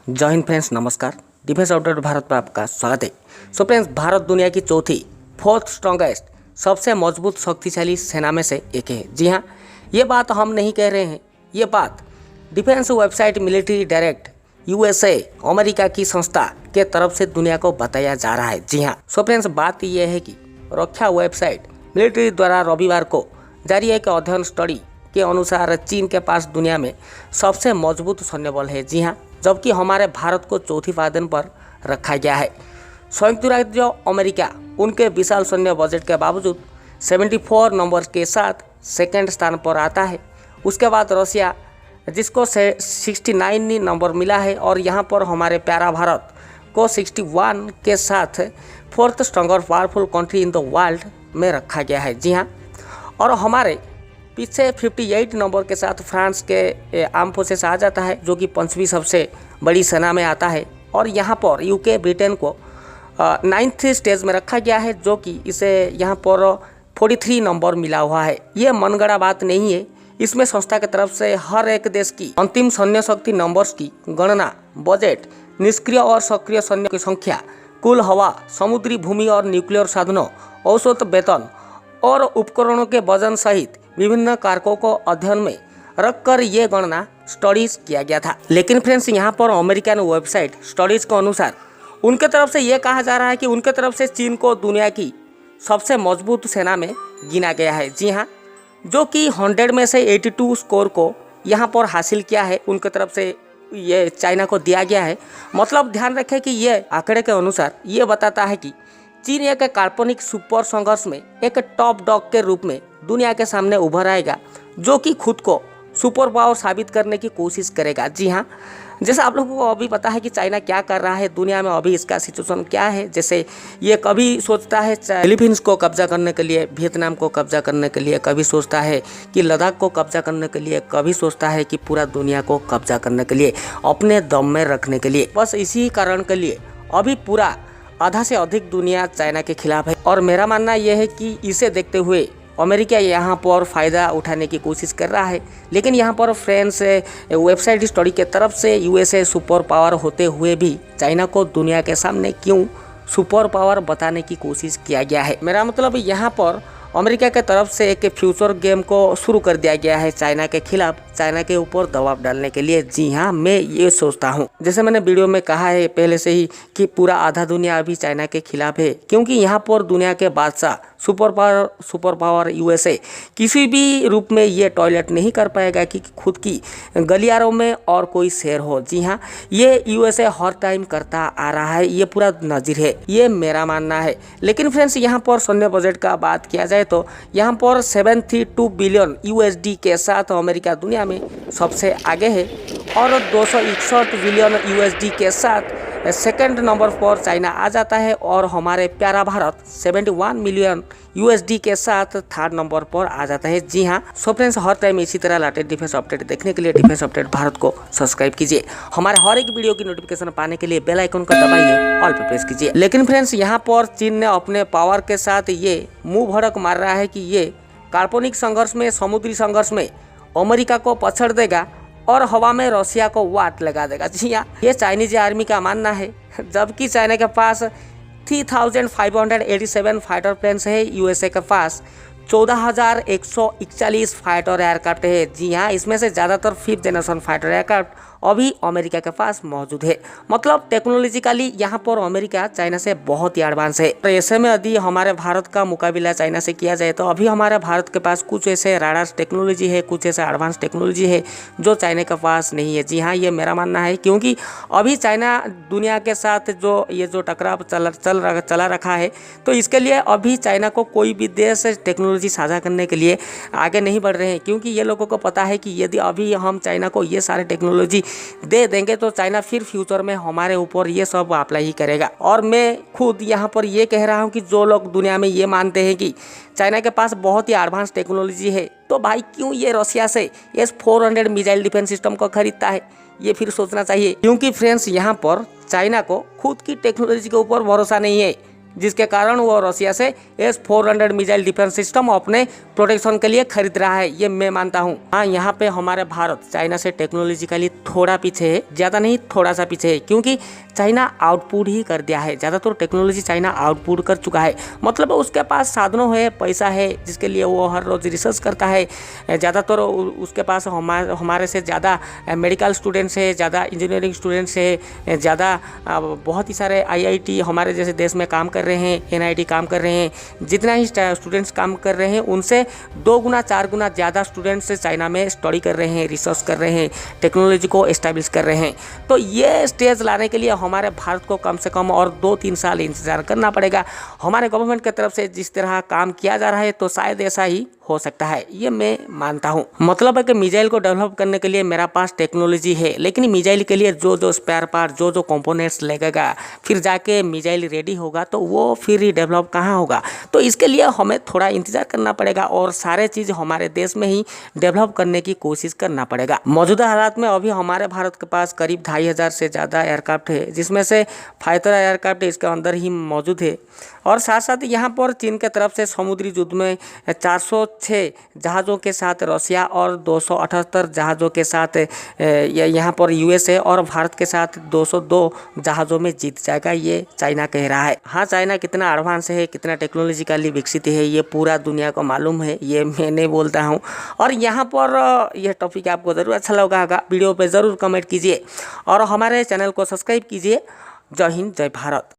जय हिंद फ्रेंड्स, नमस्कार। Defence update Bharat पर आपका स्वागत है। सो फ्रेंड्स, भारत दुनिया की चौथी फोर्थ स्ट्रॉन्गेस्ट सबसे मजबूत शक्तिशाली सेना में से एक है। जी हाँ, ये बात हम नहीं कह रहे हैं, ये बात defence website military direct USA America की संस्था के तरफ से दुनिया को बताया जा रहा है। जी हाँ, सो फ्रेंड्स, बात यह है कि रक्षा वेबसाइट मिलिट्री द्वारा रविवार को जारी एक अध्ययन स्टडी के अनुसार चीन के पास दुनिया में सबसे मजबूत सैन्य बल है। जी हाँ, जबकि हमारे भारत को चौथी पायदान पर रखा गया है। संयुक्त राज्य अमेरिका उनके विशाल सैन्य बजट के बावजूद 74 नंबर के साथ सेकंड स्थान पर आता है। उसके बाद रशिया, जिसको 69 नंबर मिला है, और यहाँ पर हमारे प्यारा भारत को 61 के साथ fourth stronger powerful country in the world में रखा गया है। जी हाँ, और हमारे पीछे 58 नंबर के साथ फ्रांस के आर्म फोर्सेस आ जाता है, जो कि 5वीं सबसे बड़ी सेना में आता है। और यहाँ पर यूके ब्रिटेन को 9th स्टेज में रखा गया है, जो कि इसे यहाँ पर 43 नंबर मिला हुआ है। ये मनगढ़ा बात नहीं है, इसमें संस्था की तरफ से हर एक देश की अंतिम सैन्य शक्ति नंबर्स की गणना, बजट, निष्क्रिय और सक्रिय सैन्य की संख्या, कुल हवा, समुद्री, भूमि और न्यूक्लियर साधनों, औसत वेतन और उपकरणों के वजन सहित विभिन्न कारकों को अध्ययन में रखकर ये गणना स्टडीज किया गया था। लेकिन फ्रेंड्स, यहाँ पर अमेरिकन वेबसाइट स्टडीज के अनुसार उनके तरफ से ये कहा जा रहा है कि उनके तरफ से चीन को दुनिया की सबसे मजबूत सेना में गिना गया है। जी हाँ, जो कि 100 में से 82 स्कोर को यहाँ पर हासिल किया है, उनके तरफ से ये चाइना को दिया गया है। मतलब ध्यान रखें कि ये आंकड़े के अनुसार ये बताता है कि चीन एक काल्पनिक सुपर संघर्ष में एक टॉप डॉग के रूप में दुनिया के सामने उभर आएगा, जो कि खुद को सुपर पावर साबित करने की कोशिश करेगा। जी हाँ, जैसे आप लोगों को अभी पता है कि चाइना क्या कर रहा है दुनिया में, अभी इसका सिचुएशन क्या है। जैसे ये कभी सोचता है फिलीपींस को कब्जा करने के लिए, वियतनाम को कब्जा करने के लिए, कभी सोचता है कि लद्दाख को कब्जा करने के लिए, कभी सोचता है कि पूरा दुनिया को कब्जा करने के लिए, अपने दम में रखने के लिए। बस इसी कारण के लिए अभी पूरा आधा से अधिक दुनिया चाइना के खिलाफ है। और मेरा मानना यह है कि इसे देखते हुए अमेरिका यहाँ पर फ़ायदा उठाने की कोशिश कर रहा है। लेकिन यहाँ पर फ्रेंड्स, वेबसाइट स्टडी के तरफ से यूएसए सुपर पावर होते हुए भी चाइना को दुनिया के सामने क्यों सुपर पावर बताने की कोशिश किया गया है। मेरा मतलब यहाँ पर अमेरिका के तरफ से एक फ्यूचर गेम को शुरू कर दिया गया है चाइना के खिलाफ, चाइना के ऊपर दबाव डालने के लिए। जी हाँ, मैं ये सोचता हूँ, जैसे मैंने वीडियो में कहा है पहले से ही, कि पूरा आधा दुनिया अभी चाइना के खिलाफ है, क्योंकि यहाँ पर दुनिया के बादशाह सुपर पावर यूएसए किसी भी रूप में ये टॉयलेट नहीं कर पाएगा कि खुद की गलियारों में और कोई शेर हो। जी हाँ, ये यूएसए हर टाइम करता आ रहा है, ये पूरा नज़ीर है, ये मेरा मानना है। लेकिन फ्रेंड्स, यहाँ पर सैन्य बजट का बात किया जाए तो यहाँ पर 732 बिलियन यूएसडी के साथ अमेरिका दुनिया में सबसे आगे है, और 261 बिलियन यूएसडी के साथ सेकंड नंबर पर चाइना आ जाता है, और हमारे प्यारा भारत 71 मिलियन यूएसडी के साथ थर्ड नंबर पर आ जाता है। जी हाँ, सो फ्रेंड्स, हर टाइम इसी तरह लेटेस्ट डिफेंस अपडेट देखने के लिए डिफेंस अपडेट भारत को सब्सक्राइब कीजिए। हमारे हर एक वीडियो की नोटिफिकेशन पाने के लिए बेल आइकन को दबाइए, ऑल पे प्रेस कीजिए। लेकिन फ्रेंड्स, यहाँ पर चीन ने अपने पावर के साथ ये मुंह भड़क मार रहा है कि ये काल्पनिक संघर्ष में, समुद्री संघर्ष में अमेरिका को पछाड़ देगा और हवा में रशिया को वाट लगा देगा। जी हाँ, ये चाइनीज आर्मी का मानना है, जबकि चाइना के पास 3587 फाइटर प्लेन्स है, यूएसए के पास 14,141 फाइटर एयरक्राफ्ट है। जी हाँ, इसमें से ज़्यादातर 5th जनरेशन फाइटर एयरक्राफ्ट अभी अमेरिका के पास मौजूद है। मतलब टेक्नोलॉजिकली यहाँ पर अमेरिका चाइना से बहुत ही एडवांस है। तो ऐसे में यदि हमारे भारत का मुकाबला चाइना से किया जाए तो अभी हमारे भारत के पास कुछ ऐसे राडार टेक्नोलॉजी है, कुछ ऐसे एडवांस टेक्नोलॉजी है जो चाइना के पास नहीं है। जी हाँ, ये मेरा मानना है, क्योंकि अभी चाइना दुनिया के साथ जो टकराव चला रखा है, तो इसके लिए अभी चाइना को कोई भी देश टेक्नोलॉजी साझा करने के लिए आगे नहीं बढ़ रहे हैं, क्योंकि ये लोगों को पता है कि यदि अभी हम चाइना को ये सारे टेक्नोलॉजी दे देंगे तो चाइना फिर फ्यूचर में हमारे ऊपर ये सब अप्लाई ही करेगा। और मैं खुद यहाँ पर ये कह रहा हूँ कि जो लोग दुनिया में ये मानते हैं कि चाइना के पास बहुत ही एडवांस टेक्नोलॉजी है, तो भाई क्यों ये रशिया से S-400 मिसाइल डिफेंस सिस्टम को खरीदता है, ये फिर सोचना चाहिए। क्योंकि फ्रेंड्स, यहाँ पर चाइना को खुद की टेक्नोलॉजी के ऊपर भरोसा नहीं है, जिसके कारण वो रसिया से S-400 मिसाइल डिफेंस सिस्टम अपने प्रोटेक्शन के लिए खरीद रहा है, ये मैं मानता हूँ। हाँ, यहाँ पे हमारे भारत चाइना से टेक्नोलॉजिकली थोड़ा पीछे है, ज़्यादा नहीं थोड़ा सा पीछे है, क्योंकि चाइना आउटपुट ही कर दिया है। ज़्यादातर टेक्नोलॉजी चाइना आउटपुट कर चुका है, मतलब उसके पास साधनों है, पैसा है, जिसके लिए वो हर रोज़ रिसर्च करता है। ज़्यादातर उसके पास हमारे से ज़्यादा मेडिकल स्टूडेंट्स है, ज़्यादा इंजीनियरिंग स्टूडेंट्स है, ज़्यादा बहुत ही सारे IIT हमारे जैसे देश में काम कर रहे हैं, NIT काम कर रहे हैं। जितना ही स्टूडेंट्स काम कर रहे हैं उनसे 2 गुना 4 गुना ज़्यादा स्टूडेंट्स चाइना में स्टडी कर रहे हैं, रिसर्च कर रहे हैं, टेक्नोलॉजी को एस्टैब्लिश कर रहे हैं। तो ये स्टेज लाने के लिए हमारे भारत को कम से कम और 2-3 साल इंतज़ार करना पड़ेगा। हमारे गवर्नमेंट की तरफ से जिस तरह काम किया जा रहा है तो शायद ऐसा ही हो सकता है, ये मैं मानता हूँ। मतलब है कि मिसाइल को डेवलप करने के लिए मेरा पास टेक्नोलॉजी है, लेकिन मिसाइल के लिए जो स्पेयर पार्ट, जो कंपोनेंट्स लगेगा, फिर जाके मिसाइल रेडी होगा तो वो फिर ही डेवलप कहाँ होगा। तो इसके लिए हमें थोड़ा इंतजार करना पड़ेगा और सारे चीज़ हमारे देश में ही डेवलप करने की कोशिश करना पड़ेगा। मौजूदा हालात में अभी हमारे भारत के पास करीब 2500 से ज़्यादा एयरक्राफ्ट है, जिसमें से फाइटर एयरक्राफ्ट इसके अंदर ही मौजूद है। और साथ साथ यहाँ पर चीन के तरफ से समुद्री युद्ध में 406 जहाज़ों के साथ रसिया और 278 जहाज़ों के साथ यहाँ पर USA और भारत के साथ 202 जहाज़ों में जीत जाएगा, ये चाइना कह रहा है। हाँ, चाइना कितना एडवांस है, कितना टेक्नोलॉजिकली विकसित है, ये पूरा दुनिया को मालूम है, ये मैं नहीं बोलता हूँ। और यहाँ पर यह टॉपिक आपको ज़रूर अच्छा लगा होगा, वीडियो पे ज़रूर कमेंट कीजिए और हमारे चैनल को सब्सक्राइब कीजिए। जय हिंद, जय भारत।